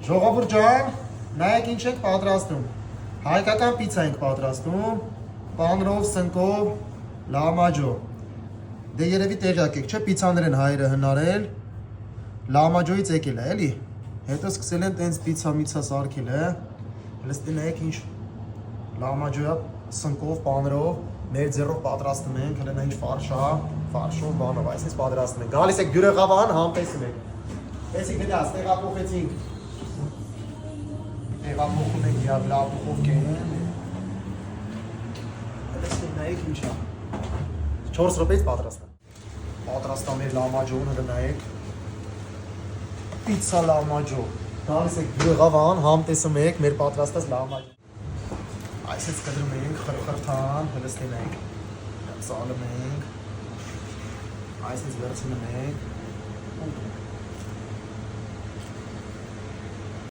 Ժողովուրդ ջան, նայեք ինչ ենք պատրաստում։ Հայկական պիցա ենք պատրաստում, պանրով, սնկով, լամաջո։ Դե երևի տեղյակ եք, չէ՞, պիցաներ են հայերը հնարել, լամաջոից եկել է, էլի։ Հետո սկսել են տենց պիցա սարքել է։ Լստի նայեք ինչ լամաջոյա սնկով, պանրով, մեր ձեռով պատրաստում ենք, հələ նա ինչ ֆարշա, ֆարշով բանով, այսպես պատրաստում ենք։ Գալիս եք բյուրեղավան, համտեսում եք։ Տեսիք դրաս, տեղափոխեցինք։ Տեղափոխում ենք լավդուխովկա են։ Լստի նայեք ինչա։ 4 րոպեից պատրաստա։ Պատրաստա մեր լամաջոն, հələ նայեք։ Պիցա լամաջո։ Գալիս եք բյուրեղավան, համտեսում եք մեր պատրաստած լամաջո։ Այսպես կտրում ենք խրխրթան, հլստին ենք, սալում ենք, այսպես վերցնում ենք,